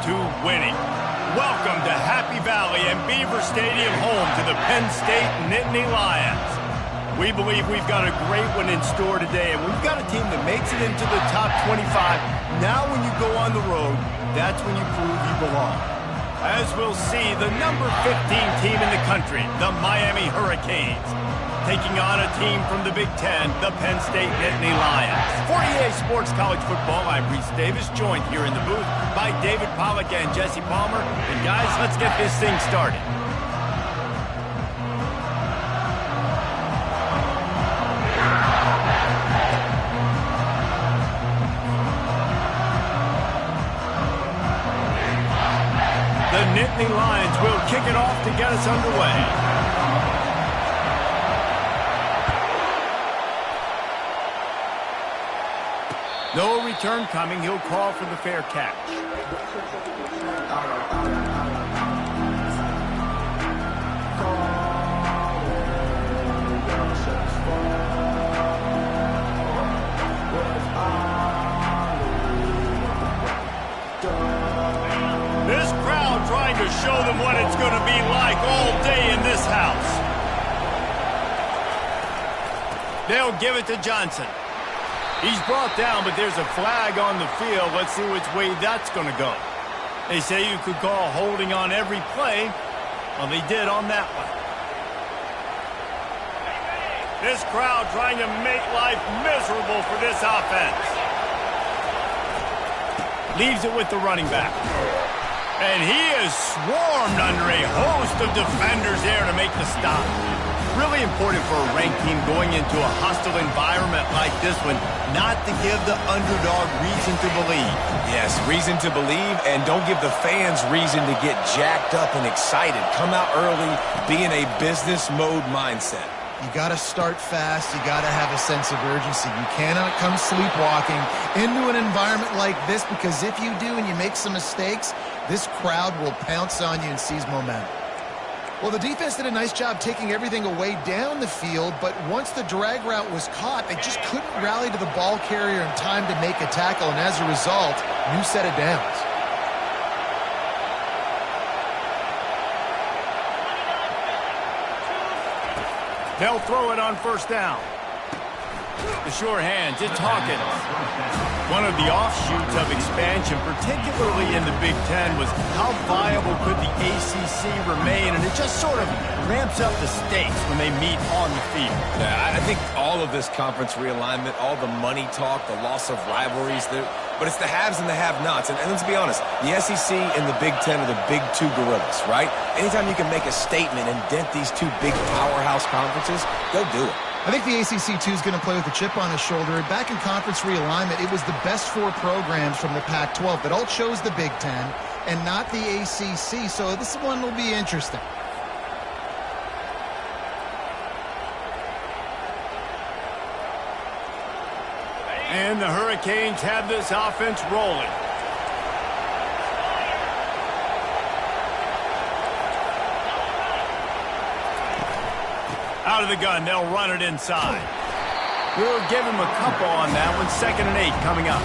to winning. Welcome to Happy Valley and Beaver Stadium, home to the Penn State Nittany Lions. We believe we've got a great one in store today, and we've got a team that makes it into the top 25. Now when you go on the road, that's when you prove you belong. As we'll see, the number 15 team in the country, the Miami Hurricanes, taking on a team from the Big Ten, the Penn State Nittany Lions. For EA Sports College Football, I'm Reese Davis, joined here in the booth by David Pollack and Jesse Palmer. And guys, let's get this thing started. The Nittany Lions will kick it off to get us underway. No return coming. He'll call for the fair catch. This crowd trying to show them what it's going to be like all day in this house. They'll give it to Johnson. He's brought down, but there's a flag on the field. Let's see which way that's going to go. They say you could call holding on every play. Well, they did on that one. This crowd trying to make life miserable for this offense. Leaves it with the running back. And he is swarmed under a host of defenders there to make the stop. Really important for a ranked team going into a hostile environment like this one, not to give the underdog reason to believe. Yes, reason to believe, and don't give the fans reason to get jacked up and excited. Come out early, be in a business mode mindset. You got to start fast. You got to have a sense of urgency. You cannot come sleepwalking into an environment like this, because if you do and you make some mistakes, this crowd will pounce on you and seize momentum. Well, the defense did a nice job taking everything away down the field, but once the drag route was caught, they just couldn't rally to the ball carrier in time to make a tackle, and as a result, new set of downs. They'll throw it on first down. The sure hands, it's Hawkins. One of the offshoots of expansion, particularly in the Big Ten, was how viable could the ACC remain, and it just sort of ramps up the stakes when they meet on the field. Yeah, I think all of this conference realignment, all the money talk, the loss of rivalries, but it's the haves and the have-nots. And let's be honest, the SEC and the Big Ten are the big two gorillas, right? Anytime you can make a statement and dent these two big powerhouse conferences, go do it. I think the ACC, too, is going to play with a chip on his shoulder. Back in conference realignment, it was the best four programs from the Pac-12 that all chose the Big Ten and not the ACC, so this one will be interesting. And the Hurricanes have this offense rolling. Out of the gun, they'll run it inside. We'll give him a couple on that one. 2nd and 8 coming up.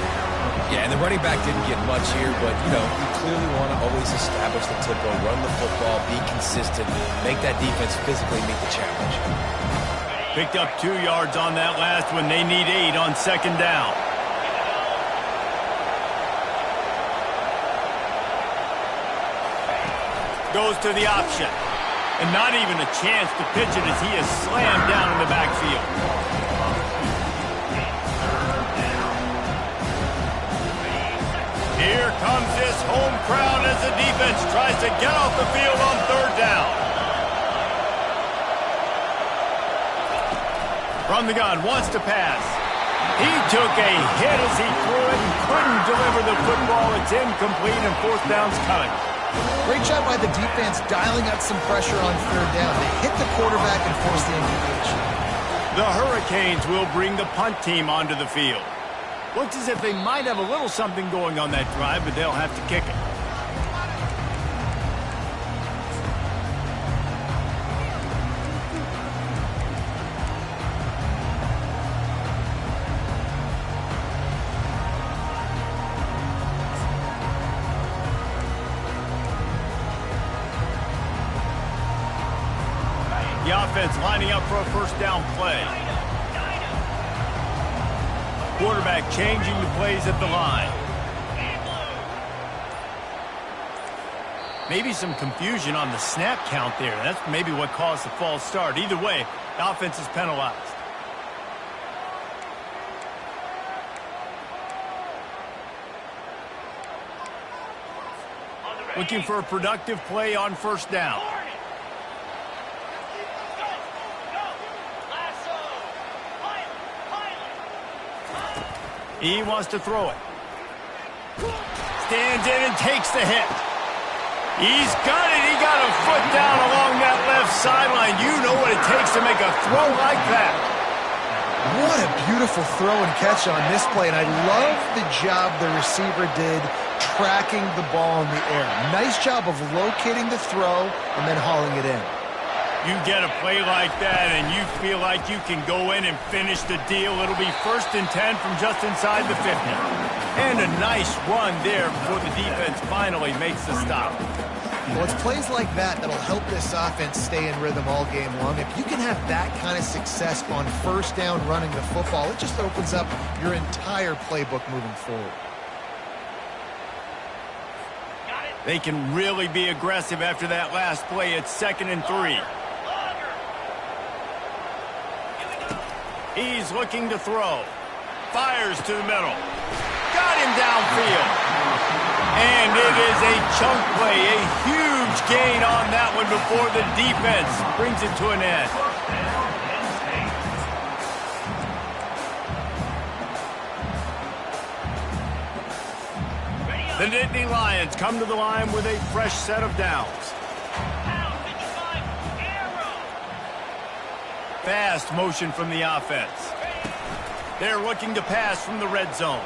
Yeah, and the running back didn't get much here, but, you clearly want to always establish the tempo, run the football, be consistent, make that defense physically meet the challenge. Picked up 2 yards on that last one. They need 8 on 2nd down. Goes to the option. And not even a chance to pitch it as he is slammed down in the backfield. Here comes this home crowd as the defense tries to get off the field on 3rd down. From the gun, wants to pass. He took a hit as he threw it and couldn't deliver the football. It's incomplete and 4th down's coming. Great job by the defense dialing up some pressure on 3rd down. They hit the quarterback and forced the incompletion. The Hurricanes will bring the punt team onto the field. Looks as if they might have a little something going on that drive, but they'll have to kick it. The offense lining up for a first down play. Quarterback changing the plays at the line. Maybe some confusion on the snap count there. That's maybe what caused the false start. Either way, the offense is penalized. Looking for a productive play on first down. He wants to throw it. Stands in and takes the hit. He's got it. He got a foot down along that left sideline. You know what it takes to make a throw like that. What a beautiful throw and catch on this play. And I love the job the receiver did tracking the ball in the air. Nice job of locating the throw and then hauling it in. You get a play like that and you feel like you can go in and finish the deal. It'll be 1st and 10 from just inside the 50. And a nice run there before the defense finally makes the stop. Well, it's plays like that that'll help this offense stay in rhythm all game long. If you can have that kind of success on first down running the football, it just opens up your entire playbook moving forward. They can really be aggressive after that last play. It's 2nd and 3. He's looking to throw. Fires to the middle. Got him downfield. And it is a chunk play, a huge gain on that one before the defense brings it to an end. The Nittany Lions come to the line with a fresh set of downs. Fast motion from the offense. They're looking to pass from the red zone.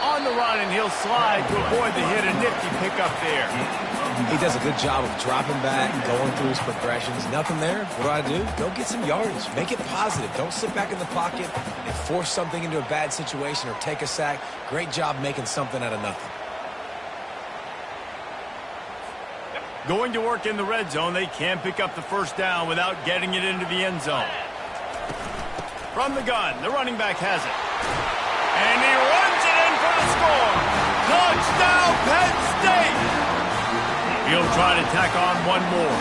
On the run, and he'll slide to avoid the hit. A nifty pickup there. He does a good job of dropping back, going through his progressions. Nothing there. What do? Go get some yardage. Make it positive. Don't sit back in the pocket and force something into a bad situation or take a sack. Great job making something out of nothing. Going to work in the red zone. They can't pick up the first down without getting it into the end zone. From the gun, the running back has it. And he runs it in for the score. Touchdown, Penn State. He'll try to tack on one more.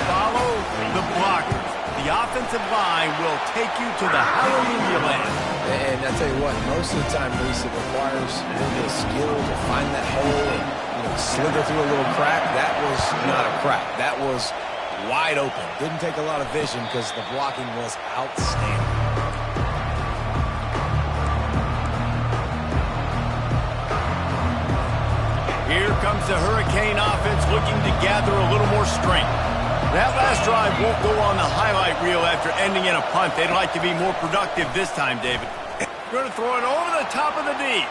Follow the blockers. The offensive line will take you to the hallelujah land. And I tell you what, most of the time, Reese, it requires a little bit of skill to find that hole and slither through a little crack. That was not a crack. That was wide open. Didn't take a lot of vision because the blocking was outstanding. Here comes the Hurricane offense looking to gather a little more strength. That last drive won't go on the highlight reel after ending in a punt. They'd like to be more productive this time, David. Going to throw it over the top of the D.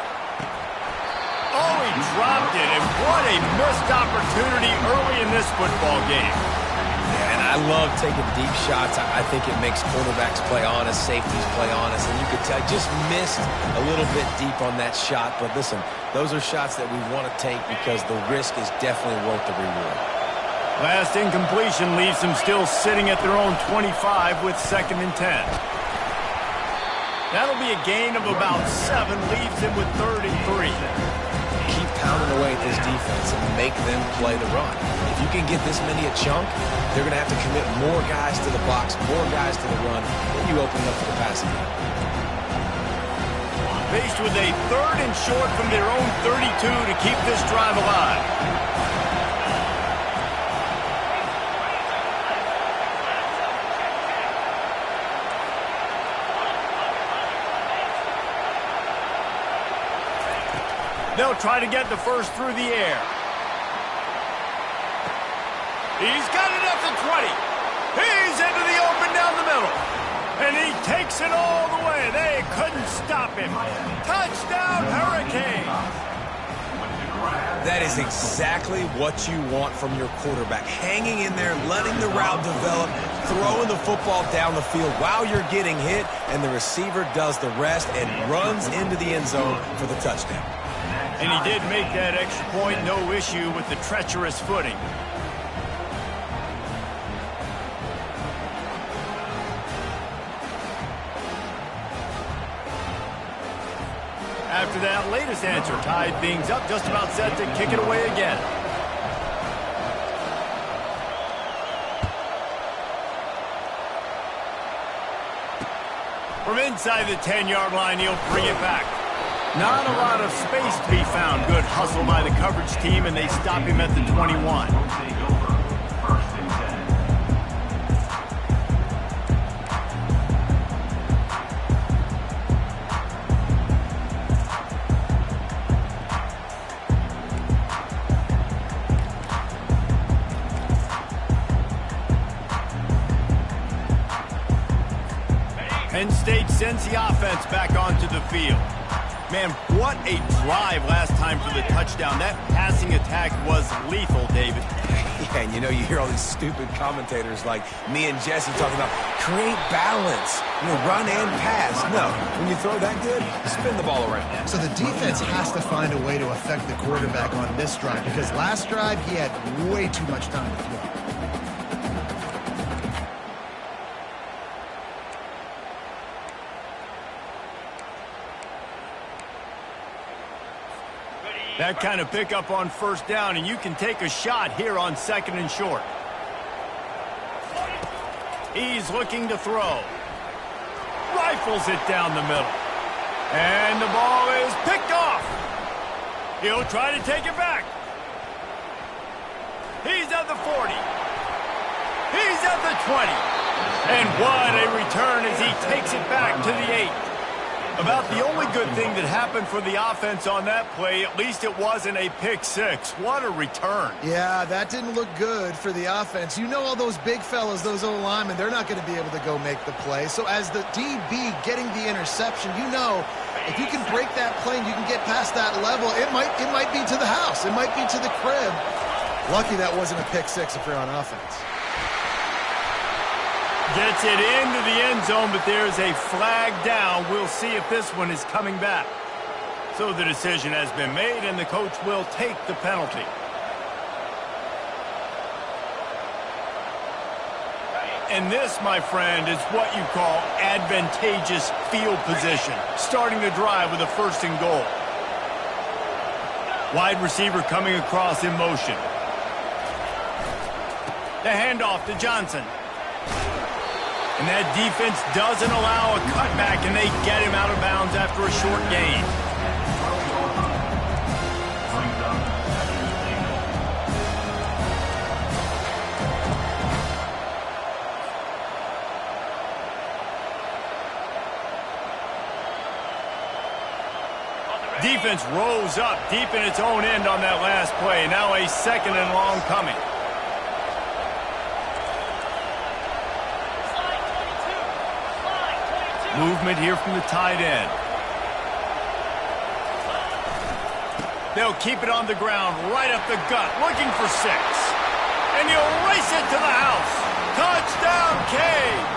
Oh, he dropped it, and what a missed opportunity early in this football game. Yeah, and I love taking deep shots. I think it makes quarterbacks play honest, safeties play honest, and you could tell just missed a little bit deep on that shot. But listen, those are shots that we want to take because the risk is definitely worth the reward. Last incompletion leaves them still sitting at their own 25 with 2nd and 10. That'll be a gain of about 7, leaves him with 3rd and 3. Keep pounding away at this defense and make them play the run. If you can get this many a chunk, they're going to have to commit more guys to the box, more guys to the run, then you open up for the passing game. Faced with a 3rd and short from their own 32 to keep this drive alive. They'll try to get the first through the air. He's got it at the 20. He's into the open down the middle. And he takes it all the way. They couldn't stop him. Touchdown, Hurricane. That is exactly what you want from your quarterback. Hanging in there, letting the route develop, throwing the football down the field while you're getting hit, and the receiver does the rest and runs into the end zone for the touchdown. And he did make that extra point, no issue with the treacherous footing. to that latest answer. Tied things up, just about set to kick it away again. From inside the 10-yard line, he'll bring it back. Not a lot of space to be found. Good hustle by the coverage team, and they stop him at the 21. Penn State sends the offense back onto the field. Man, what a drive last time for the touchdown. That passing attack was lethal, David. Yeah, and you hear all these stupid commentators like me and Jesse talking about create balance, run and pass. No, when you throw that good, spin the ball around. So the defense has to find a way to affect the quarterback on this drive because last drive he had way too much time to throw. That kind of pickup on first down, and you can take a shot here on 2nd and short. He's looking to throw. Rifles it down the middle. And the ball is picked off. He'll try to take it back. He's at the 40. He's at the 20. And what a return as he takes it back to the 8. About the only good thing that happened for the offense on that play, at least it wasn't a pick six. What a return. Yeah, that didn't look good for the offense. All those big fellas, those O-linemen, they're not going to be able to go make the play. So as the DB getting the interception, if you can break that play and you can get past that level, it might be to the house. It might be to the crib. Lucky that wasn't a pick six if you're on offense. Gets it into the end zone, but there's a flag down. We'll see if this one is coming back. So the decision has been made, and the coach will take the penalty. And this, my friend, is what you call advantageous field position. Starting the drive with a 1st and goal. Wide receiver coming across in motion. The handoff to Johnson. And that defense doesn't allow a cutback, and they get him out of bounds after a short gain. Defense rose up deep in its own end on that last play. Now a 2nd and long coming. Movement here from the tight end. They'll keep it on the ground, right up the gut, looking for 6. And he'll race it to the house. Touchdown, Canes!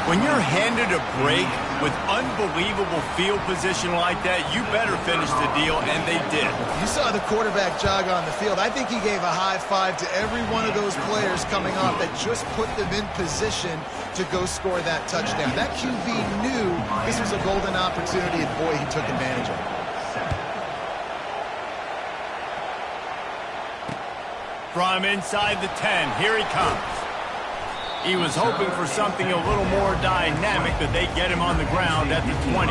When you're handed a break with unbelievable field position like that, you better finish the deal, and they did. You saw the quarterback jog on the field. I think he gave a high five to every one of those players coming off that just put them in position to go score that touchdown. That QB knew this was a golden opportunity, and boy, he took advantage of it. From inside the 10, here he comes. He was hoping for something a little more dynamic, but they get him on the ground at the 20.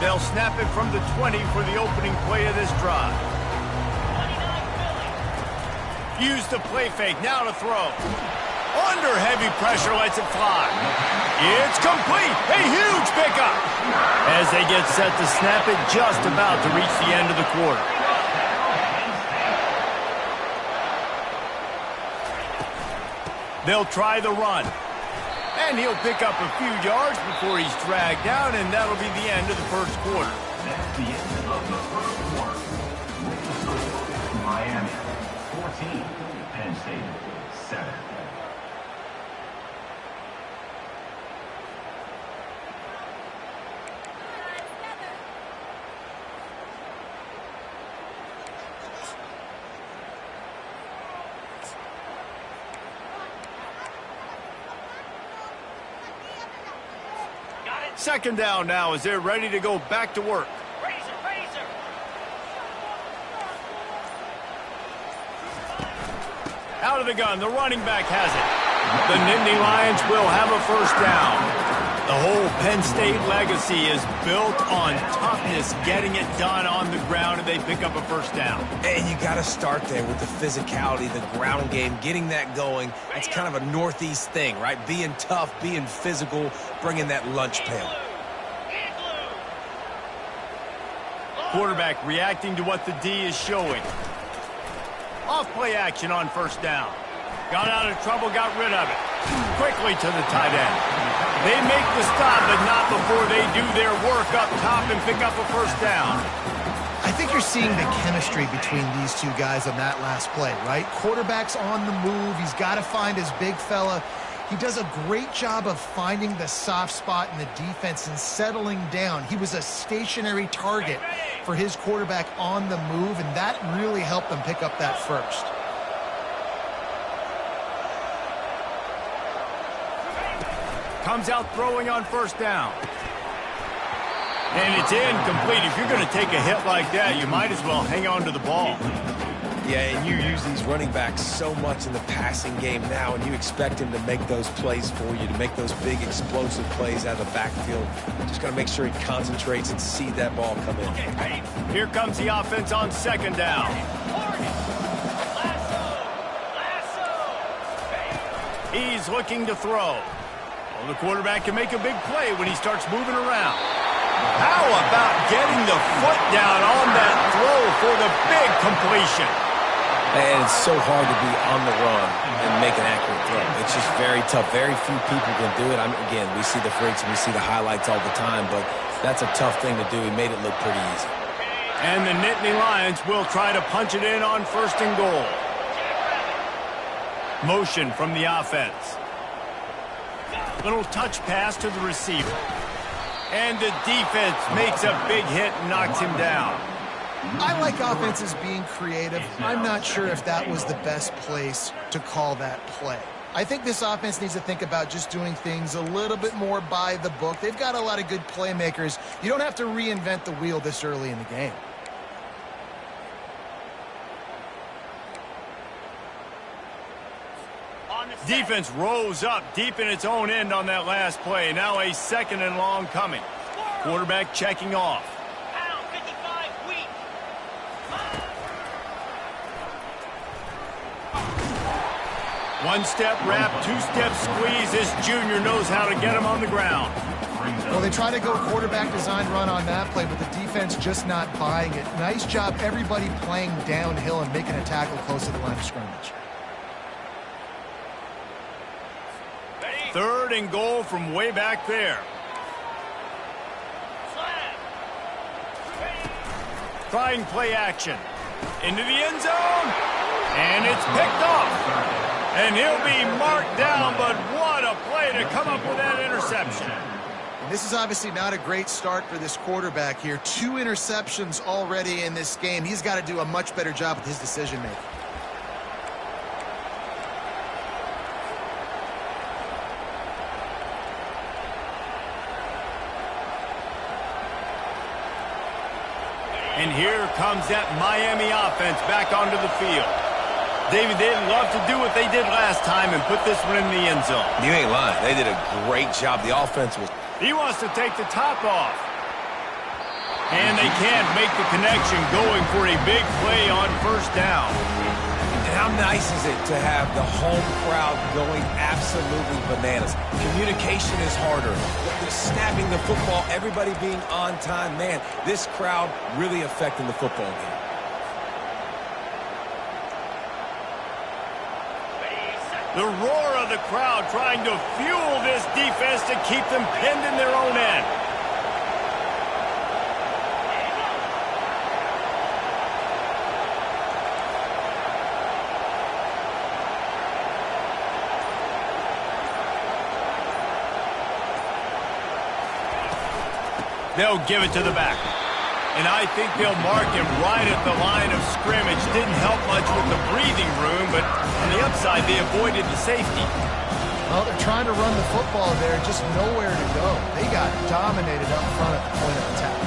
They'll snap it from the 20 for the opening play of this drive. Use the play fake, now to throw. Under heavy pressure, lets it fly. It's complete, a huge pickup. As they get set to snap it, just about to reach the end of the quarter. They'll try the run. And he'll pick up a few yards before he's dragged down, and that'll be the end of the first quarter. That's the end of the first quarter. Miami, 14. Penn State, 7. Second down now as they're ready to go back to work. Out of the gun, the running back has it. The Nittany Lions will have a first down. The whole Penn State legacy is built on toughness, getting it done on the ground, and they pick up a first down. And you got to start there with the physicality, the ground game, getting that going. It's kind of a Northeast thing, right? Being tough, being physical, bringing that lunch pail. Quarterback reacting to what the D is showing. Off play action on first down. Got out of trouble, got rid of it. Quickly to the tight end. They make the stop, but not before they do their work up top and pick up a first down. I think you're seeing the chemistry between these two guys on that last play, right? Quarterback's on the move. He's got to find his big fella. He does a great job of finding the soft spot in the defense and settling down. He was a stationary target for his quarterback on the move, and that really helped them pick up that first. Comes out throwing on first down. And it's incomplete. If you're going to take a hit like that, you might as well hang on to the ball. Yeah, and you use these running backs so much in the passing game now, and you expect him to make those plays for you, to make those big explosive plays out of the backfield. Just got to make sure he concentrates and see that ball come in. Here comes the offense on second down. He's looking to throw. Well, the quarterback can make a big play when he starts moving around. How about getting the foot down on that throw for the big completion? And it's so hard to be on the run and make an accurate throw. It's just very tough. Very few people can do it. Again, we see the freaks and we see the highlights all the time, but that's a tough thing to do. He made it look pretty easy. And the Nittany Lions will try to punch it in on first and goal. Motion from the offense. Little touch pass to the receiver. And the defense makes a big hit and knocks him down. I like offenses being creative. I'm not sure if that was the best place to call that play. I think this offense needs to think about just doing things a little bit more by the book. They've got a lot of good playmakers. You don't have to reinvent the wheel this early in the game. Defense rose up deep in its own end on that last play. Now a second and long coming. Quarterback checking off. One-step wrap, two-step squeeze. This junior knows how to get him on the ground. Well, they try to go quarterback design run on that play, but the defense just not buying it. Nice job, everybody playing downhill and making a tackle close to the line of scrimmage. Third and goal from way back there. Trying play action. Into the end zone. And it's picked off. And he'll be marked down, but what a play to come up with that interception. And this is obviously not a great start for this quarterback here. 2 interceptions already in this game. He's got to do a much better job with his decision-making. And here comes that Miami offense back onto the field. David, they'd love to do what they did last time and put this one in the end zone. You ain't lying. They did a great job. The offense was... He wants to take the top off. And they can't make the connection, going for a big play on first down. And how nice is it to have the home crowd going absolutely bananas? Communication is harder. The snapping the football, everybody being on time. Man, this crowd really affecting the football game. The roar of the crowd trying to fuel this defense to keep them pinned in their own end. They'll give it to the back. And I think they'll mark him right at the line of scrimmage. Didn't help much with the breathing room, but on the upside, they avoided the safety. Well, they're trying to run the football there, just nowhere to go. They got dominated up front at the point of attack.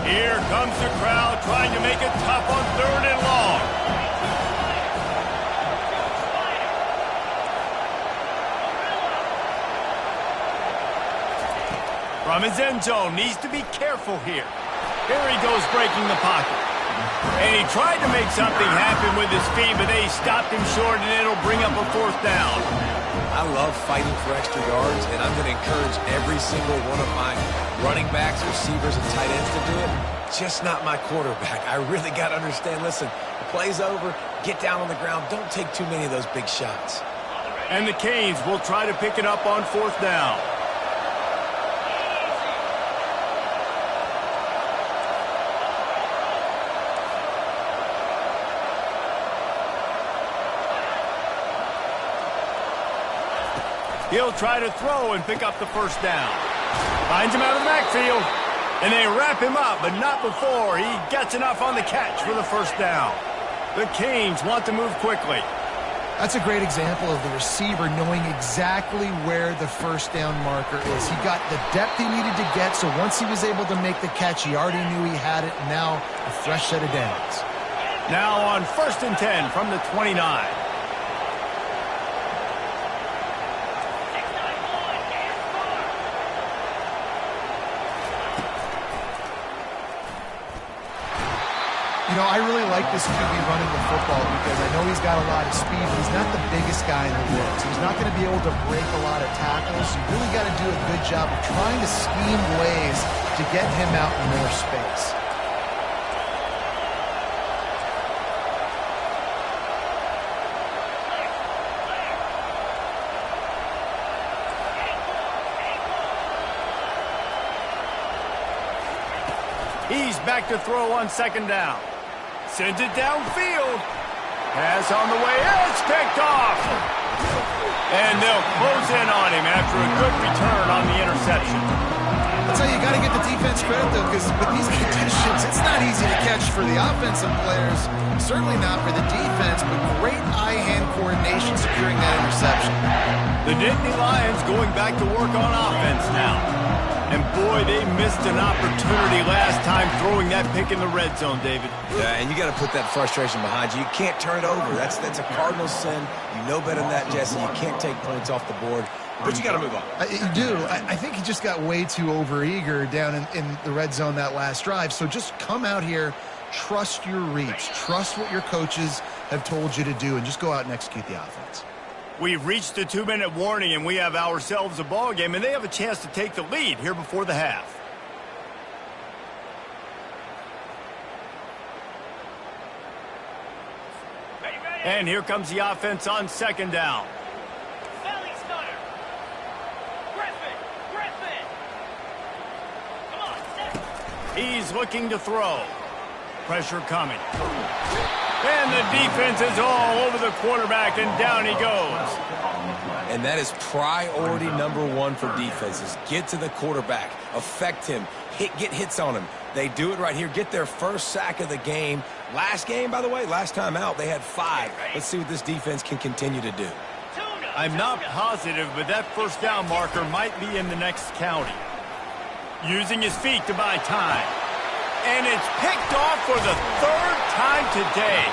Here comes the crowd trying to make it tough on 3rd and long. From his end zone, needs to be careful here. Here he goes breaking the pocket. And he tried to make something happen with his feet, but they stopped him short, and it'll bring up a 4th down. I love fighting for extra yards, and I'm going to encourage every single one of my running backs, receivers, and tight ends to do it. Just not my quarterback. I really got to understand, listen, the play's over, get down on the ground, don't take too many of those big shots. And the Canes will try to pick it up on 4th down. He'll try to throw and pick up the 1st down. Finds him out of the backfield. And they wrap him up, but not before he gets enough on the catch for the 1st down. The Canes want to move quickly. That's a great example of the receiver knowing exactly where the 1st down marker is. He got the depth he needed to get, so once he was able to make the catch, he already knew he had it. Now a fresh set of downs. Now on 1st and 10 from the 29. You know, I really like this QB running the football because I know he's got a lot of speed, but he's not the biggest guy in the world. So he's not going to be able to break a lot of tackles. So you really got to do a good job of trying to scheme ways to get him out in more space. He's back to throw on 2nd down. Sends it downfield. Pass on the way. It's picked off. And they'll close in on him after a good return on the interception. That's how you got to get the defense credit, though, because with these conditions, it's not easy to catch for the offensive players. Certainly not for the defense, but great eye-hand coordination securing that interception. The Nittany Lions going back to work on offense now. And boy, they missed an opportunity last time throwing that pick in the red zone, David. Yeah, and you got to put that frustration behind you. You can't turn it over. That's a cardinal sin. You know better than that, Jesse. You can't take points off the board, but you got to move on. You do. I think he just got way too overeager down in the red zone that last drive. So just come out here, trust your reads, trust what your coaches have told you to do, and just go out and execute the offense. We've reached the 2-minute warning, and we have ourselves a ball game, and they have a chance to take the lead here before the half. And here comes the offense on 2nd down. He's looking to throw. Pressure coming. And the defense is all over the quarterback, and down he goes. And that is priority number 1 for defenses. Get to the quarterback. Affect him. Get hits on him. They do it right here. Get their 1st sack of the game. Last game, by the way, last time out, they had 5. Let's see what this defense can continue to do. I'm not positive, but that 1st down marker might be in the next county. Using his feet to buy time. And it's picked off for the 3rd time today.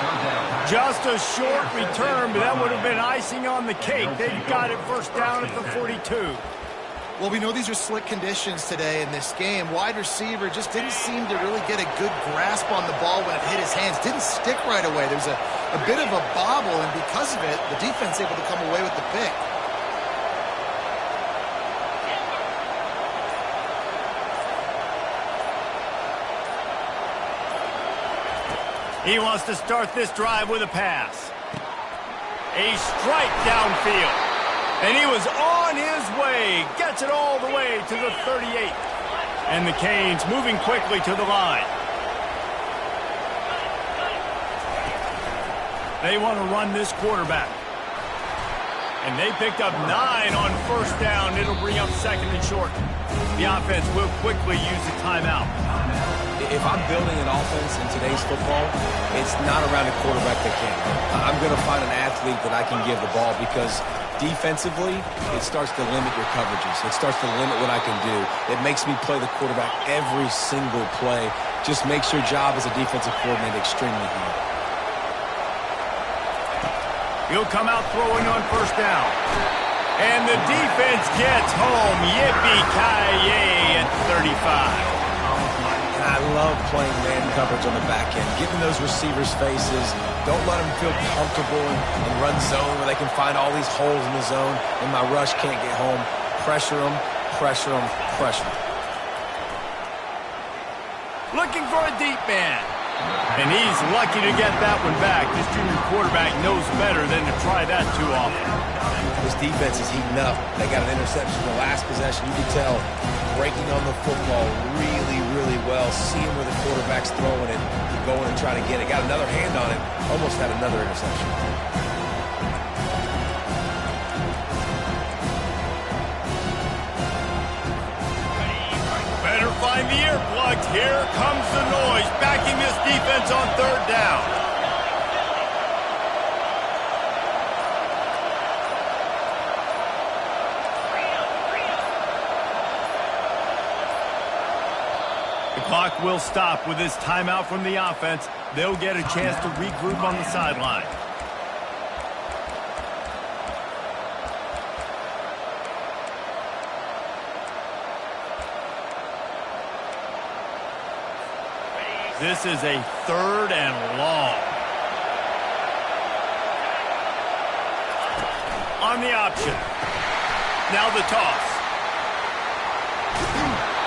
Just a short return, but that would have been icing on the cake. They've got it 1st down at the 42. Well, we know these are slick conditions today in this game. Wide receiver just didn't seem to really get a good grasp on the ball when it hit his hands. Didn't stick right away. There was a bit of a bobble, and because of it, the defense able to come away with the pick. He wants to start this drive with a pass. A strike downfield. And he was on his way. Gets it all the way to the 38. And the Canes moving quickly to the line. They want to run this quarterback. And they picked up 9 on 1st down. It'll bring up 2nd and short. The offense will quickly use a timeout. If I'm building an offense in today's football, it's not around a quarterback that can. I'm going to find an athlete that I can give the ball because Defensively, it starts to limit your coverages. It starts to limit what I can do. It makes me play the quarterback every single play. Just makes your job as a defensive coordinator extremely hard. He'll come out throwing on first down. And the defense gets home. Yippee-ki-yay at 35. I love playing man coverage on the back end, getting those receivers' faces. Don't let them feel comfortable and run zone where they can find all these holes in the zone and my rush can't get home. Pressure them, pressure them, pressure them. Looking for a deep man. And he's lucky to get that one back. This junior quarterback knows better than to try that too often. This defense is heating up. They got an interception in the last possession. You can tell breaking on the football really, really well. Seeing where the quarterback's throwing it, going and trying to get it. Got another hand on it. Almost had another interception. Better find the earplugs. Here comes the noise, backing this defense on third down. The clock will stop with this timeout from the offense. They'll get a chance to regroup on the sideline. This is a 3rd and long. On the option. Now the toss.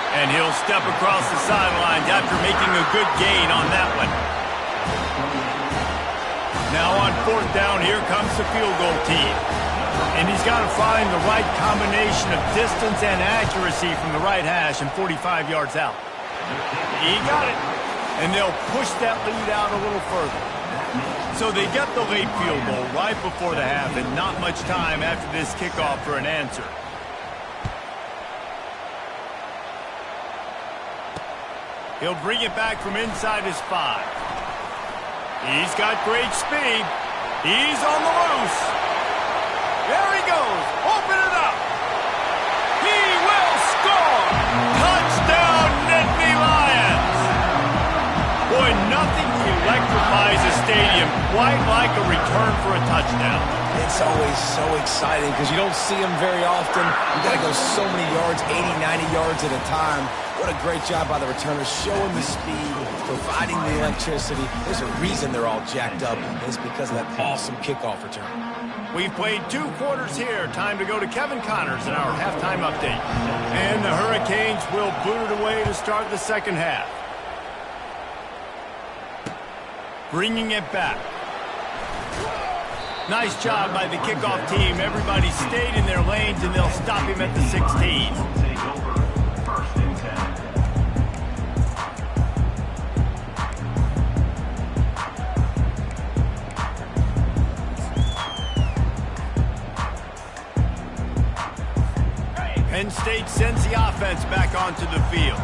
And he'll step across the sidelines after making a good gain on that one. Now on 4th down, here comes the field goal team. And he's got to find the right combination of distance and accuracy from the right hash and 45 yards out. He got it. And they'll push that lead out a little further. So they get the late field goal right before the half and not much time after this kickoff for an answer. He'll bring it back from inside his 5. He's got great speed. He's on the loose. There he goes. Open it up. He will score. Touchdown, Nittany Lions. Boy, nothing electrifies a stadium quite like a return for a touchdown. It's always so exciting because you don't see them very often. You got to go so many yards, 80, 90 yards at a time. What a great job by the returners, showing the speed, providing the electricity. There's a reason they're all jacked up. It's because of that awesome kickoff return. We've played 2 quarters here. Time to go to Kevin Connors in our halftime update. And the Hurricanes will boot it away to start the second half. Bringing it back. Nice job by the kickoff team. Everybody stayed in their lanes, and they'll stop him at the 16. Penn State sends the offense back onto the field.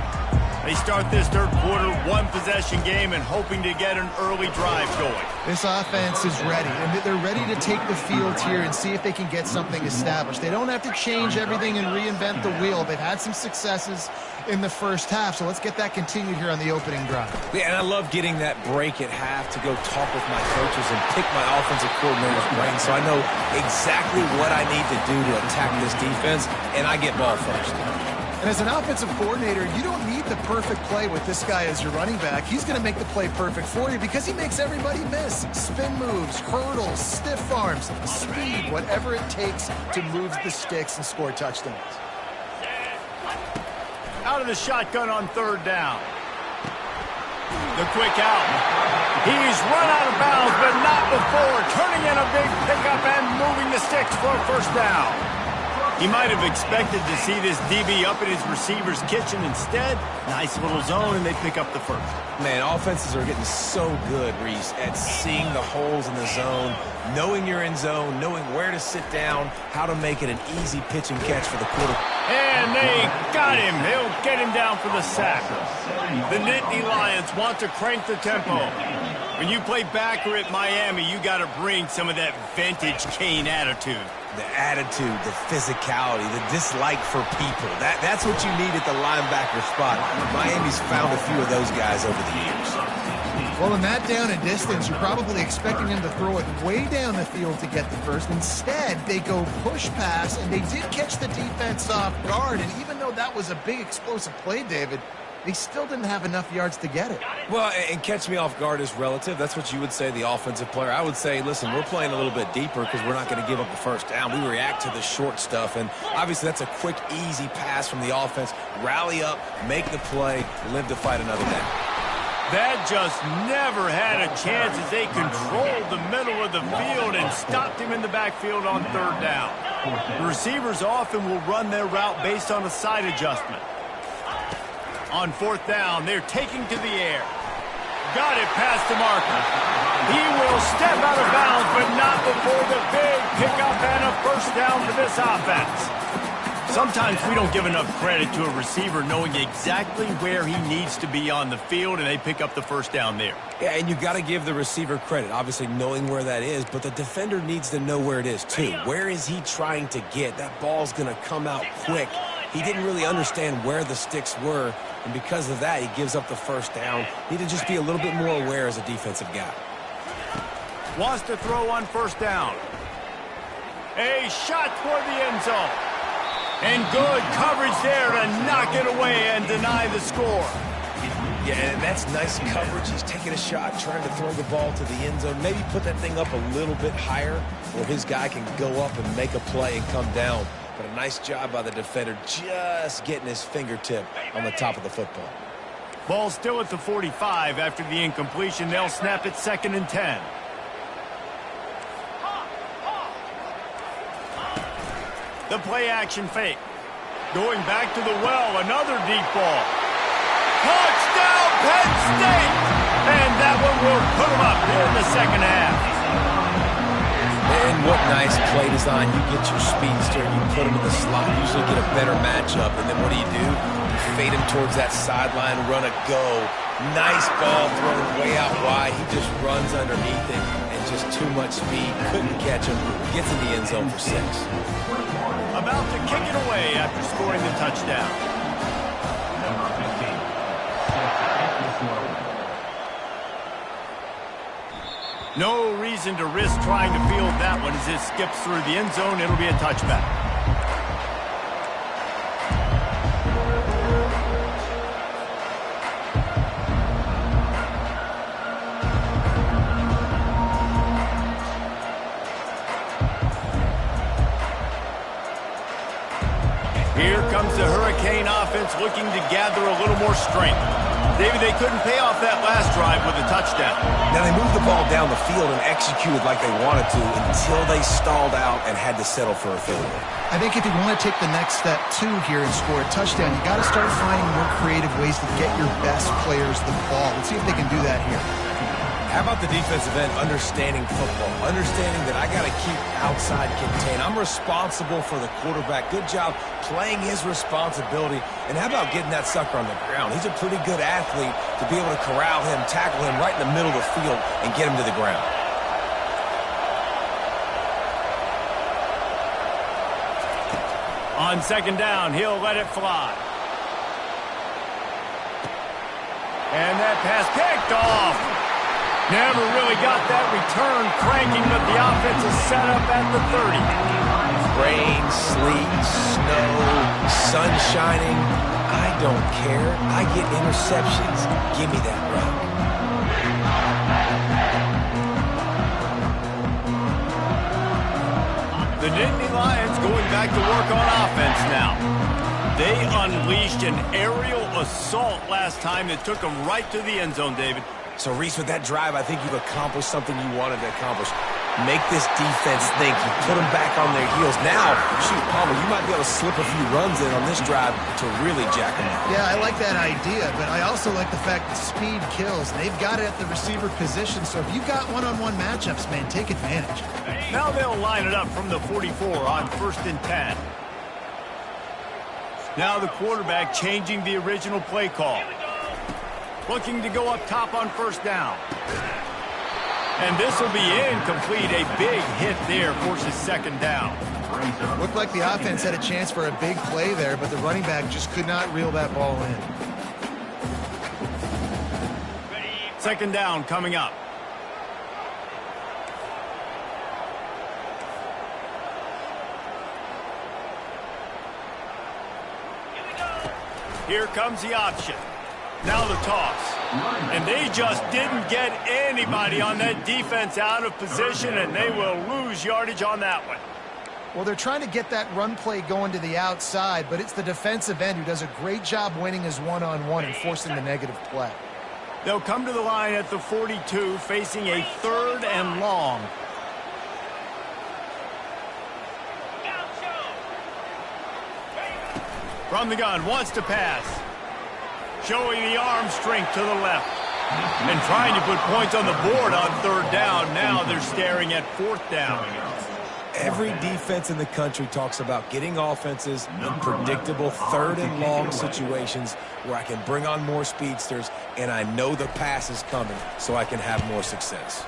They start this 3rd quarter, 1-possession game, and hoping to get an early drive going. This offense is ready, and they're ready to take the field here and see if they can get something established. They don't have to change everything and reinvent the wheel. They've had some successes in the first half, so let's get that continued here on the opening drive. Yeah, and I love getting that break at half to go talk with my coaches and pick my offensive coordinator's brain so I know exactly what I need to do to attack this defense, and I get ball first. And as an offensive coordinator, you don't need the perfect play with this guy as your running back. He's going to make the play perfect for you because he makes everybody miss. Spin moves, hurdles, stiff arms, speed, whatever it takes to move the sticks and score touchdowns. Out of the shotgun on 3rd down. The quick out. He's run out of bounds, but not before turning in a big pickup and moving the sticks for a first down. He might have expected to see this DB up in his receiver's kitchen. Instead, nice little zone, and they pick up the first. Man, offenses are getting so good, Reese, at seeing the holes in the zone, knowing you're in zone, knowing where to sit down, how to make it an easy pitch and catch for the quarterback. And they got him. They'll get him down for the sack. The Nittany Lions want to crank the tempo. When you play backer at Miami, you got to bring some of that vintage Kane attitude. The attitude, the physicality, the dislike for people. That's what you need at the linebacker spot. Miami's found a few of those guys over the years. Well, in that down and distance, you're probably expecting them to throw it way down the field to get the first. Instead, they go push pass, and they did catch the defense off guard. And even though that was a big explosive play, David, they still didn't have enough yards to get it. Well, and catch me off guard is relative. That's what you would say, the offensive player. I would say, listen, we're playing a little bit deeper because we're not going to give up the first down. We react to the short stuff, and obviously that's a quick, easy pass from the offense. Rally up, make the play, live to fight another day. That just never had a chance as they controlled the middle of the field and stopped him in the backfield on third down. The receivers often will run their route based on a side adjustment. On fourth down, they're taking to the air. Got it past the marker. He will step out of bounds, but not before the big pickup and a first down for this offense. Sometimes we don't give enough credit to a receiver knowing exactly where he needs to be on the field, and they pick up the first down there. Yeah, and you got to give the receiver credit, obviously knowing where that is, but the defender needs to know where it is too. Where is he trying to get? That ball's going to come out quick. He didn't really understand where the sticks were, and because of that, he gives up the first down. Need to just be a little bit more aware as a defensive guy. Wants to throw on first down. A shot toward the end zone. And good coverage there to knock it away and deny the score. Yeah, and that's nice coverage. He's taking a shot, trying to throw the ball to the end zone. Maybe put that thing up a little bit higher where his guy can go up and make a play and come down. But a nice job by the defender just getting his fingertip on the top of the football. Ball still at the 45 after the incompletion. They'll snap it 2nd and 10. The play action fake. Going back to the well, another deep ball. Touchdown, Penn State! And that one will put them up here in the second half. And what nice play design. You get your speedster, you put him in the slot, usually get a better matchup, and then what do? You fade him towards that sideline, run a go. Nice ball thrown way out wide. He just runs underneath it, and just too much speed. Couldn't catch him. Gets in the end zone for 6. About to kick it away after scoring the touchdown. Number 15. No reason to risk trying to field that one as it skips through the end zone. It'll be a touchback. Here comes the Hurricane offense looking to gather a little more strength. David, they couldn't pay off that last drive with a touchdown. Now, they moved the ball down the field and executed like they wanted to until they stalled out and had to settle for a field goal. I think if you want to take the next step, too, here and score a touchdown, you got to start finding more creative ways to get your best players the ball. Let's see if they can do that here. How about the defensive end understanding football, understanding that I got to keep outside contained. I'm responsible for the quarterback. Good job playing his responsibility. And how about getting that sucker on the ground? He's a pretty good athlete to be able to corral him, tackle him right in the middle of the field, and get him to the ground. On second down, he'll let it fly. And that pass picked off. Never really got that return cranking, but the offense is set up at the 30. Rain, sleet, snow, sun shining. I don't care. I get interceptions. Give me that route. The Nittany Lions going back to work on offense now. They unleashed an aerial assault last time that took them right to the end zone, David. So, Reese, with that drive, I think you've accomplished something you wanted to accomplish. Make this defense think. You put them back on their heels. Now, shoot, Palmer, you might be able to slip a few runs in on this drive to really jack them up. Yeah, I like that idea, but I also like the fact that speed kills. And they've got it at the receiver position, so if you've got one-on-one matchups, man, take advantage. Now they'll line it up from the 44 on 1st and 10. Now the quarterback changing the original play call. Looking to go up top on first down. And this will be incomplete. A big hit there forces second down. Looked like the offense had a chance for a big play there, but the running back just could not reel that ball in. Second down coming up. Here comes the option. Now the toss. And they just didn't get anybody on that defense out of position, and they will lose yardage on that one. Well, they're trying to get that run play going to the outside, but it's the defensive end who does a great job winning his one-on-one and forcing the negative play. They'll come to the line at the 42, facing a 3rd and long. From the gun, wants to pass. Showing the arm strength to the left. And trying to put points on the board on 3rd down. Now they're staring at 4th down. Every defense in the country talks about getting offenses in predictable 3rd and long situations where I can bring on more speedsters and I know the pass is coming so I can have more success.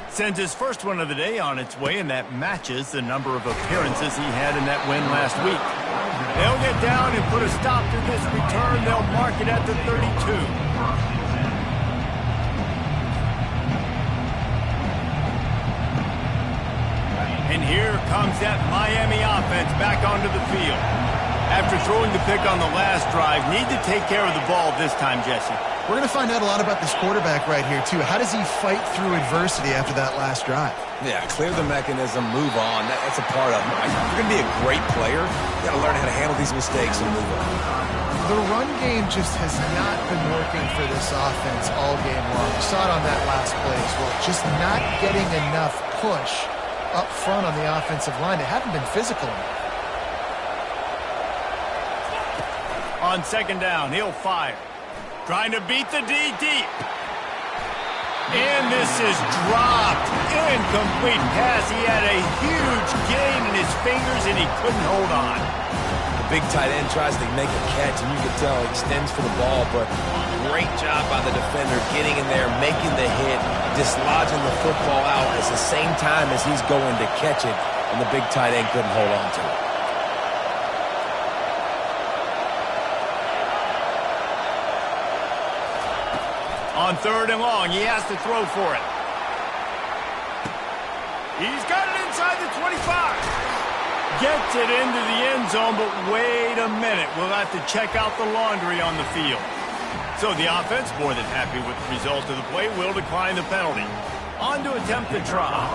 Sends his first one of the day on its way, and that matches the number of appearances he had in that win last week. They'll get down and put a stop to this return. They'll mark it at the 32. And here comes that Miami offense back onto the field. After throwing the pick on the last drive, need to take care of the ball this time, Jesse. We're going to find out a lot about this quarterback right here, too. How does he fight through adversity after that last drive? Yeah, clear the mechanism, move on. That's a part of it. If you're going to be a great player, you got to learn how to handle these mistakes and move on. The run game just has not been working for this offense all game long. You saw it on that last play as well. Just not getting enough push up front on the offensive line. They haven't been physical enough. On second down, he'll fire. Trying to beat the D deep. And this is dropped. Incomplete pass. He had a huge gain in his fingers, and he couldn't hold on. The big tight end tries to make a catch, and you can tell he extends for the ball, but great job by the defender getting in there, making the hit, dislodging the football out at the same time as he's going to catch it, and the big tight end couldn't hold on to it. On 3rd and long, he has to throw for it. He's got it inside the 25. Gets it into the end zone, but wait a minute. We'll have to check out the laundry on the field. So the offense, more than happy with the result of the play, will decline the penalty. On to attempt the try.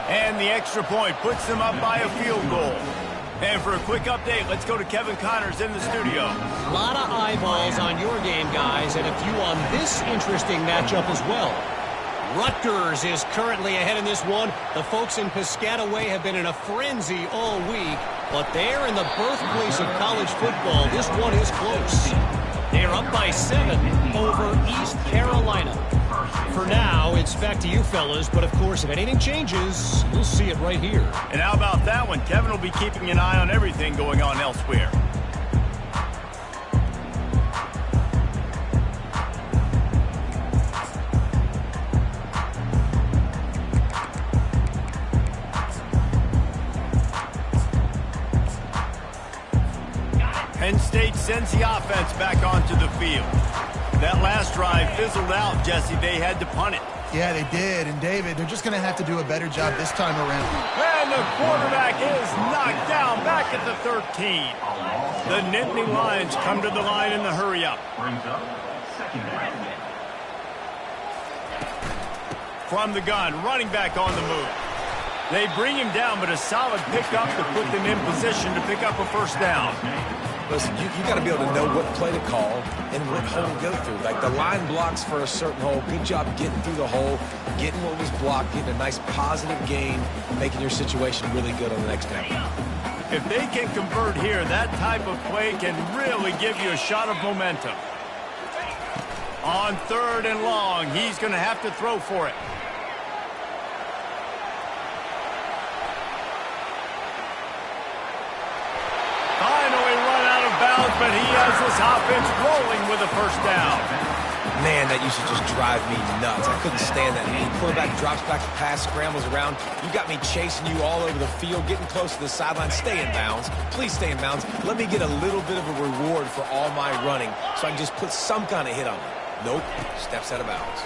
And the extra point puts them up by a field goal. And for a quick update, let's go to Kevin Connors in the studio. A lot of eyeballs on your game, guys, and a few on this interesting matchup as well. Rutgers is currently ahead in this one. The folks in Piscataway have been in a frenzy all week, but they're in the birthplace of college football. This one is close. They're up by 7 over East Carolina. For now, it's back to you fellas, but of course, if anything changes, you'll see it right here. And how about that one? Kevin will be keeping an eye on everything going on elsewhere. Penn State sends the offense back onto the field. That last drive fizzled out, Jesse. They had to punt it. Yeah, they did. And, David, they're just going to have to do a better job this time around. And the quarterback is knocked down back at the 13. The Nittany Lions come to the line in the hurry-up. From the gun, running back on the move. They bring him down, but a solid pickup to put them in position to pick up a first down. Listen, you got to be able to know what play to call and what hole to go through. Like the line blocks for a certain hole. Good job getting through the hole, getting what was blocked, getting a nice positive gain, making your situation really good on the next down. If they can convert here, that type of play can really give you a shot of momentum. On 3rd and long, he's going to have to throw for it. Finally run out of bounds, but he has this offense rolling with a first down. Man, that used to just drive me nuts. I couldn't stand that. The quarterback drops back to pass, scrambles around. You got me chasing you all over the field, getting close to the sideline. Stay in bounds. Please stay in bounds. Let me get a little bit of a reward for all my running so I can just put some kind of hit on you. Nope. Steps out of bounds.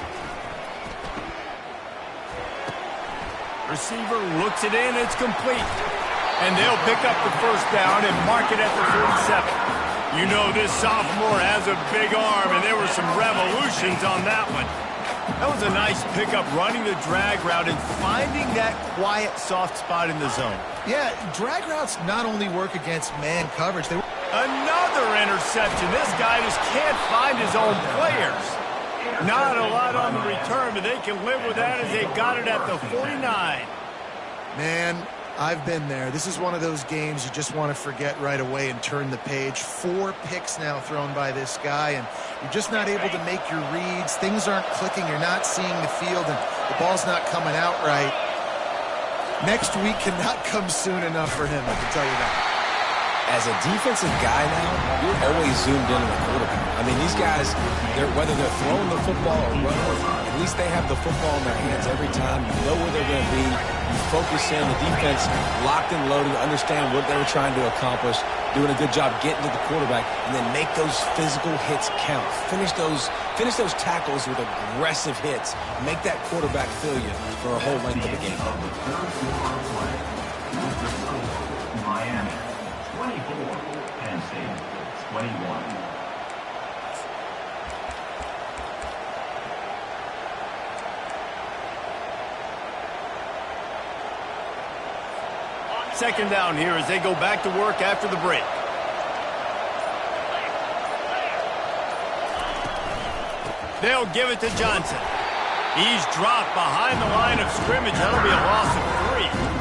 Receiver looks it in. It's complete. And they'll pick up the first down and mark it at the 47. You know this sophomore has a big arm, and there were some revolutions on that one. That was a nice pickup, running the drag route and finding that quiet, soft spot in the zone. Yeah, drag routes not only work against man coverage. Another interception. This guy just can't find his own players. Not a lot on the return, but they can live with that as they've got it at the 49. Man, I've been there. This is one of those games you just want to forget right away and turn the page. 4 picks now thrown by this guy, and you're just not able to make your reads. Things aren't clicking. You're not seeing the field, and the ball's not coming out right. Next week cannot come soon enough for him, I can tell you that. As a defensive guy now, you're always zoomed in on the quarterback. I mean, these guys, whether they're throwing the football or running, at least they have the football in their hands every time. You know where they're going to be. You focus in. The defense locked and loaded, understand what they were trying to accomplish, doing a good job getting to the quarterback, and then make those physical hits count. Finish those tackles with aggressive hits. Make that quarterback feel you for a whole length of the game. Miami. 24, Penn State, 21. Second down here as they go back to work after the break. They'll give it to Johnson. He's dropped behind the line of scrimmage. That'll be a loss of 3.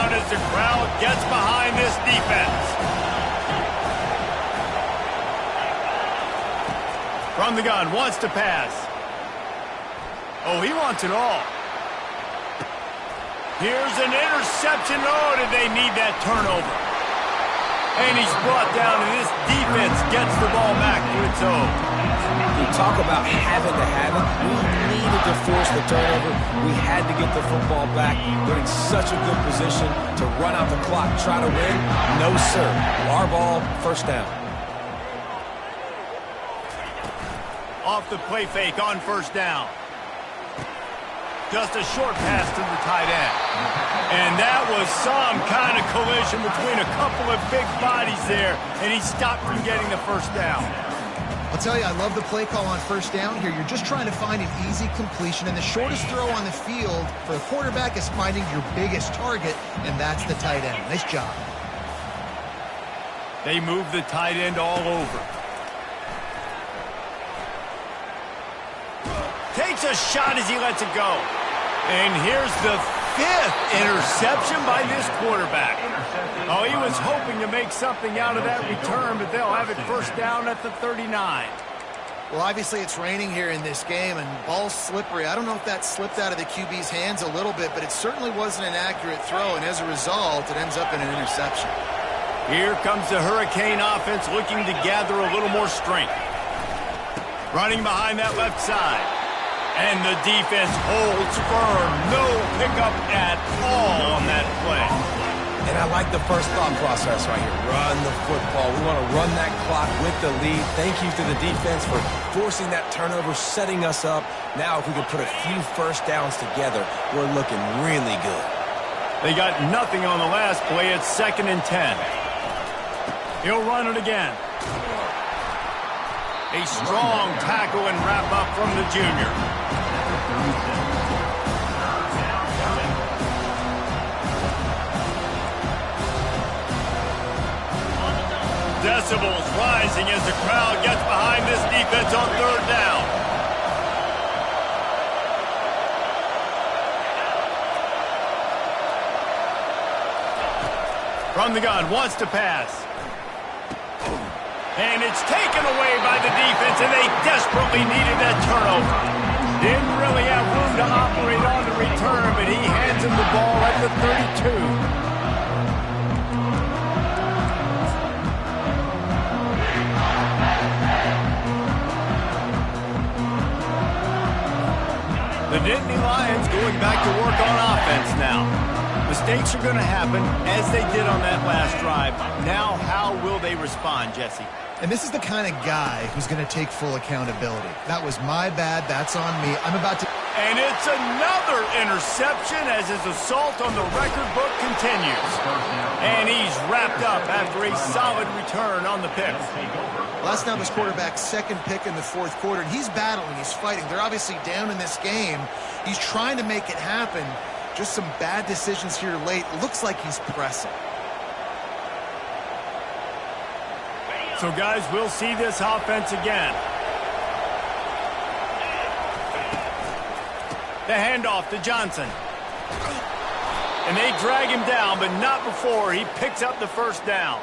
As the crowd gets behind this defense. From the gun, wants to pass. Oh, he wants it all. Here's an interception. Oh, did they need that turnover? And he's brought down, and this defense gets the ball back to its own. We talk about having to have it. We needed to force the turnover. We had to get the football back. We're in such a good position to run out the clock, try to win. No, sir. Our ball, first down. Off the play fake on first down. Just a short pass to the tight end. And that was some kind of collision between a couple of big bodies there, and he stopped from getting the first down. I'll tell you, I love the play call on first down here. You're just trying to find an easy completion, and the shortest throw on the field for the quarterback is finding your biggest target, and that's the tight end. Nice job. They move the tight end all over. Takes a shot as he lets it go. And here's the 5th interception by this quarterback. Oh, he was hoping to make something out of that return, but they'll have it first down at the 39. Well, obviously it's raining here in this game, and ball's slippery. I don't know if that slipped out of the QB's hands a little bit, but it certainly wasn't an accurate throw, and as a result, it ends up in an interception. Here comes the Hurricane offense looking to gather a little more strength. Running behind that left side. And the defense holds firm. No pickup at all on that play. And I like the first thought process right here. Run the football. We want to run that clock with the lead. Thank you to the defense for forcing that turnover, setting us up. Now if we could put a few first downs together, we're looking really good. They got nothing on the last play. It's 2nd and 10. He'll run it again. A strong tackle and wrap up from the junior. Decibels rising as the crowd gets behind this defense on 3rd down. From the gun, wants to pass. And it's taken away by the defense, and they desperately needed that turnover. Didn't really to operate on the return, but he hands him the ball at the 32. The Nittany Lions going back to work on offense now. Mistakes are going to happen, as they did on that last drive. Now, how will they respond, Jesse? And this is the kind of guy who's going to take full accountability. That was my bad. That's on me. I'm about to... And it's another interception as his assault on the record book continues. And he's wrapped up after a solid return on the pick. Well, that's now this quarterback's second pick in the fourth quarter, and he's battling, he's fighting. They're obviously down in this game. He's trying to make it happen. Just some bad decisions here late. Looks like he's pressing. So, guys, we'll see this offense again. The handoff to Johnson. And they drag him down, but not before he picks up the first down.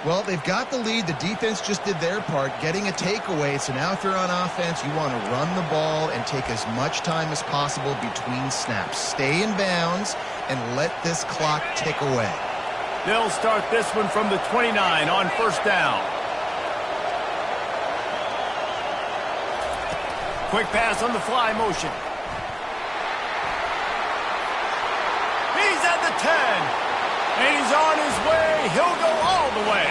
Well, they've got the lead. The defense just did their part, getting a takeaway. So now if you're on offense, you want to run the ball and take as much time as possible between snaps. Stay in bounds and let this clock tick away. They'll start this one from the 29 on first down. Quick pass on the fly motion. He's at the 10. And he's on his way. He'll go all the way.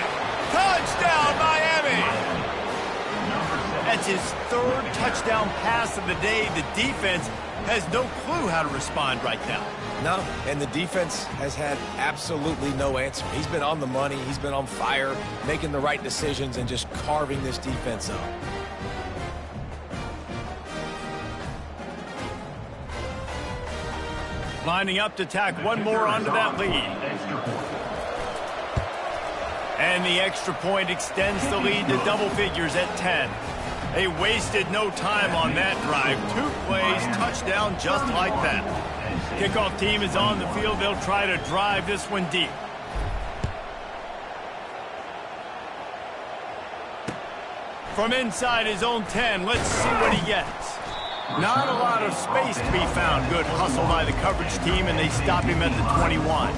Touchdown, Miami. That's his third touchdown pass of the day. The defense has no clue how to respond right now. No, and the defense has had absolutely no answer. He's been on the money. He's been on fire, making the right decisions and just carving this defense up. Lining up to tack one more onto that lead. And the extra point extends the lead to double figures at 10. They wasted no time on that drive. 2 plays, touchdown just like that. Kickoff team is on the field. They'll try to drive this one deep. From inside his own 10, let's see what he gets. Not a lot of space to be found. Good hustle by the coverage team, and they stop him at the 21.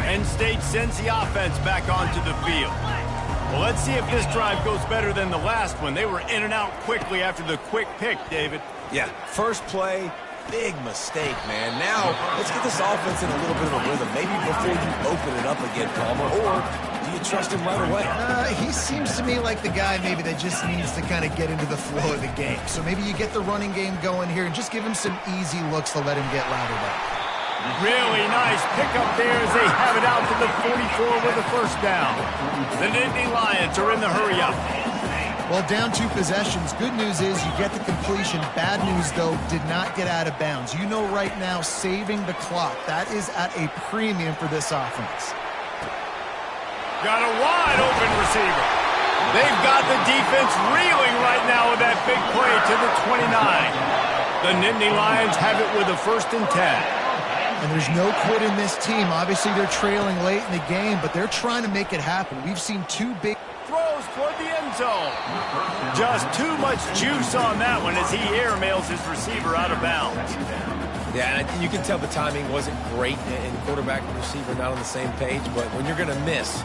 Penn State sends the offense back onto the field. Well, let's see if this drive goes better than the last one. They were in and out quickly after the quick pick, David. Yeah, first play, big mistake, man. Now, let's get this offense in a little bit of a rhythm. Maybe before you open it up again, Palmer, or do you trust him right away? He seems to me like the guy maybe that just needs to kind of get into the flow of the game. So maybe you get the running game going here and just give him some easy looks to let him get louder up. Really nice pickup there as they have it out to the 44 with a first down. The Nittany Lions are in the hurry-up. Well, down 2 possessions. Good news is you get the completion. Bad news, though, did not get out of bounds. You know right now, saving the clock, that is at a premium for this offense. Got a wide open receiver. They've got the defense reeling right now with that big play to the 29. The Nittany Lions have it with a 1st and 10. And there's no quit in this team. Obviously, they're trailing late in the game, but they're trying to make it happen. We've seen 2 big throws toward the end zone. Just too much juice on that one as he airmails his receiver out of bounds. Yeah, and you can tell the timing wasn't great, and quarterback and receiver not on the same page, but when you're going to miss,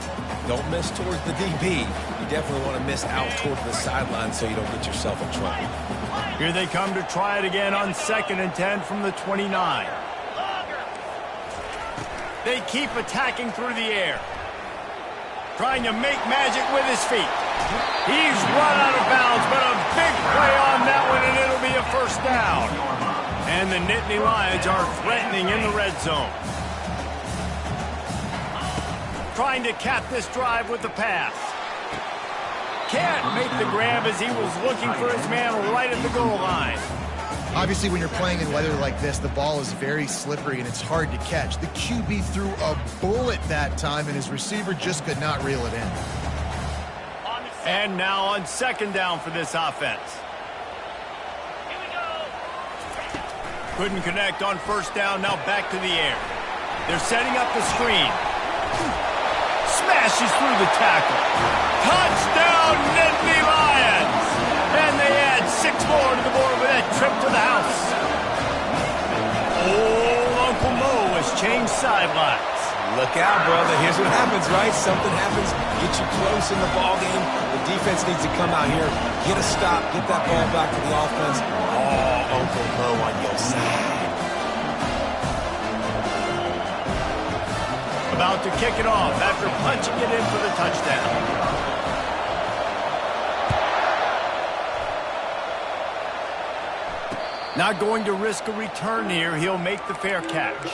don't miss towards the DB. You definitely want to miss out towards the sideline so you don't get yourself in trouble. Here they come to try it again on 2nd and 10 from the 29. They keep attacking through the air. Trying to make magic with his feet. He's run out of bounds, but a big play on that one, and it'll be a first down. And the Nittany Lions are threatening in the red zone. Trying to cap this drive with the pass. Can't make the grab as he was looking for his man right at the goal line. Obviously, when you're playing in weather like this, the ball is very slippery and it's hard to catch. The QB threw a bullet that time, and his receiver just could not reel it in. And now on 2nd down for this offense. Couldn't connect on 1st down, now back to the air. They're setting up the screen. smashes through the tackle. Touchdown, Nittany Lions! And they add 6 more to the board with that trip to the house. Old Uncle Mo has changed sidelines. Look out, brother. Here's what happens, right? Something happens, get you close in the ball game. The defense needs to come out here, get a stop, get that ball back to the offense. Oh, Uncle Mo on your side. About to kick it off after punching it in for the touchdown. Not going to risk a return here. He'll make the fair catch.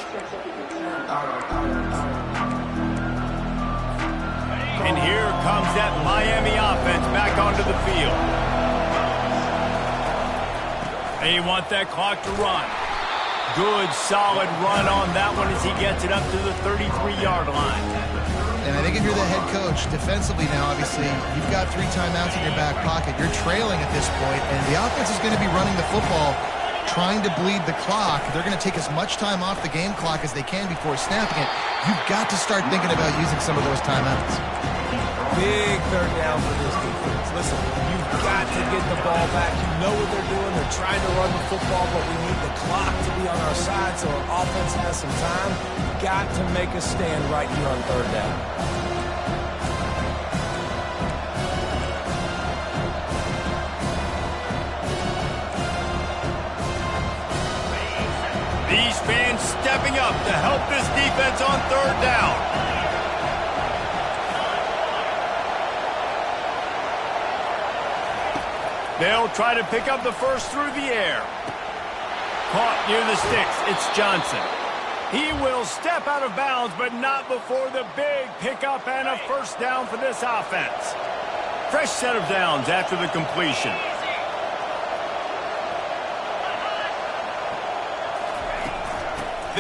And here comes that Miami offense back onto the field. They want that clock to run. Good, solid run on that one as he gets it up to the 33-yard line. And I think if you're the head coach, defensively now, obviously, you've got 3 timeouts in your back pocket. You're trailing at this point, and the offense is going to be running the football, trying to bleed the clock. They're going to take as much time off the game clock as they can before snapping it. You've got to start thinking about using some of those timeouts. Big third down for this defense. Listen, you've got to get the ball back. You know what they're doing. They're trying to run the football, but we need the clock to be on our side so our offense has some time. You've got to make a stand right here on third down. These fans stepping up to help this defense on third down. They'll try to pick up the first through the air. Caught near the sticks. It's Johnson. He will step out of bounds, but not before the big pickup and a first down for this offense. Fresh set of downs after the completion.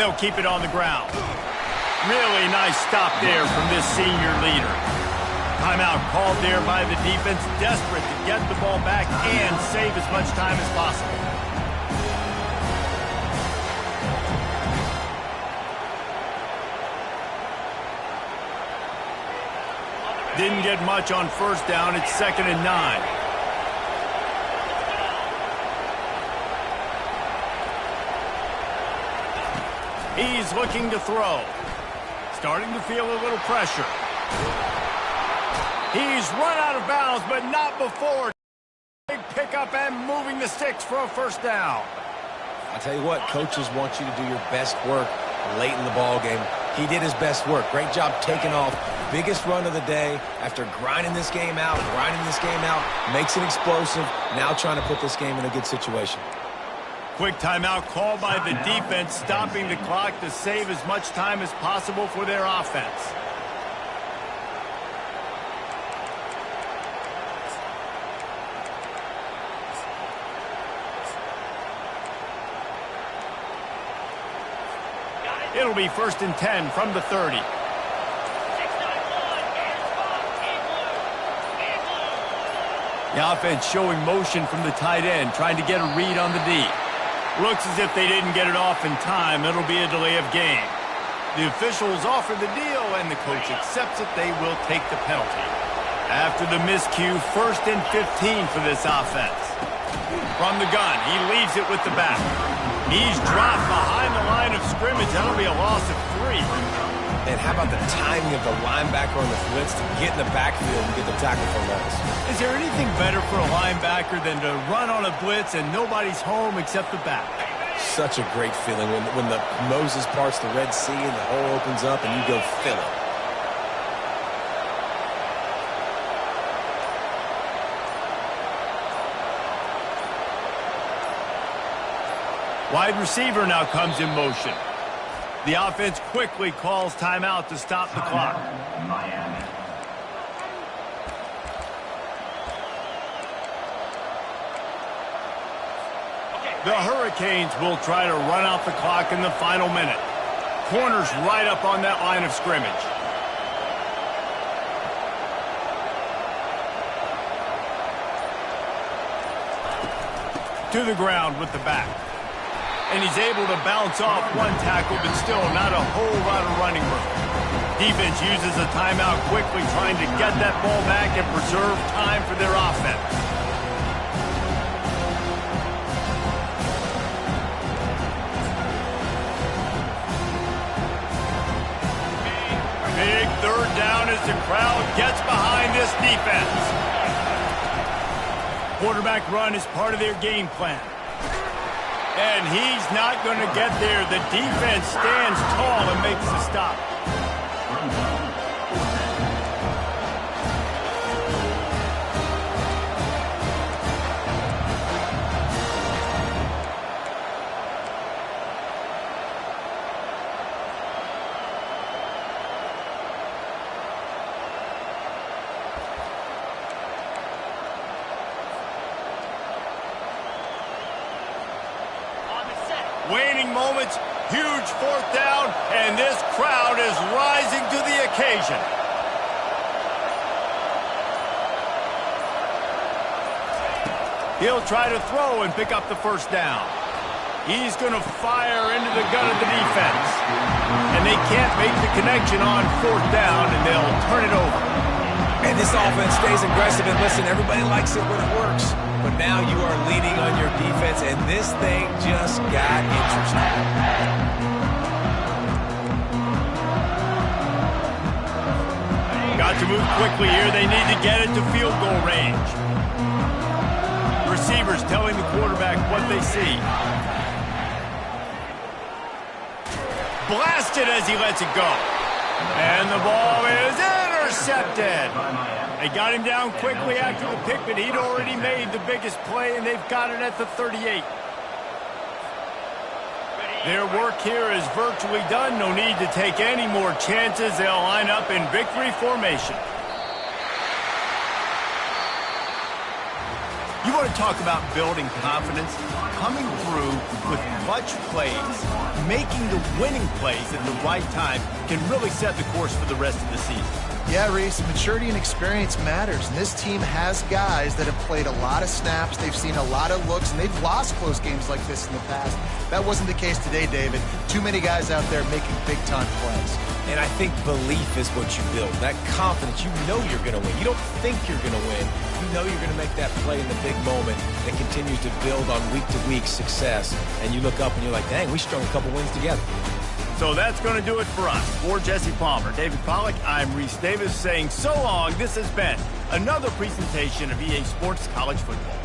They'll keep it on the ground. Really nice stop there from this senior leader. Timeout called there by the defense, desperate to get the ball back and save as much time as possible. Didn't get much on first down. It's 2nd and 9. He's looking to throw. Starting to feel a little pressure. He's run out of bounds, but not before. Big pickup and moving the sticks for a first down. I tell you what, coaches want you to do your best work late in the ball game. He did his best work. Great job taking off. Biggest run of the day after grinding this game out, makes it explosive. Now trying to put this game in a good situation. Quick timeout called by the defense, stopping the clock to save as much time as possible for their offense. It'll be 1st and 10 from the 30. The offense showing motion from the tight end, trying to get a read on the D. Looks as if they didn't get it off in time. It'll be a delay of game. The officials offer the deal, and the coach accepts it. They will take the penalty. After the miscue, 1st and 15 for this offense. From the gun, he leaves it with the back. He's dropped behind the line of scrimmage. That'll be a loss of 3. And how about the timing of the linebacker on the blitz to get in the backfield and get the tackle for loss? Is there anything better for a linebacker than to run on a blitz and nobody's home except the back? Such a great feeling when the Moses parts the Red Sea and the hole opens up and you go fill it. Wide receiver now comes in motion. The offense quickly calls timeout to stop the clock. Miami. The Hurricanes will try to run out the clock in the final minute. Corners right up on that line of scrimmage. To the ground with the back. And he's able to bounce off one tackle, but still not a whole lot of running room. Defense uses a timeout quickly, trying to get that ball back and preserve time for their offense. Big third down as the crowd gets behind this defense. Quarterback run is part of their game plan. And he's not going to get there. The defense stands tall and makes the stop. Waning moments, huge fourth down, and this crowd is rising to the occasion. He'll try to throw and pick up the first down. He's going to fire into the gun of the defense. And they can't make the connection on fourth down, and they'll turn it over. And this offense stays aggressive, and listen, everybody likes it when it works. But now you are leaning on your defense, and this thing just got interesting. Got to move quickly here. They need to get it to field goal range. Receivers telling the quarterback what they see. Blasted as he lets it go. And the ball is intercepted. They got him down quickly after the pick, but he'd already made the biggest play, and they've got it at the 38. Their work here is virtually done. No need to take any more chances. They'll line up in victory formation. You want to talk about building confidence? Coming through with clutch plays, making the winning plays at the right time can really set the course for the rest of the season. Yeah, Reese, maturity and experience matters. And this team has guys that have played a lot of snaps. They've seen a lot of looks, and they've lost close games like this in the past. That wasn't the case today, David. Too many guys out there making big-time plays. And I think belief is what you build. That confidence, you know you're going to win. You don't think you're going to win. You know you're going to make that play in the big moment that continues to build on week-to-week success. And you look up and you're like, dang, we strung a couple wins together. So that's going to do it for us. For Jesse Palmer, David Pollack, I'm Reese Davis saying so long. This has been another presentation of EA Sports College Football.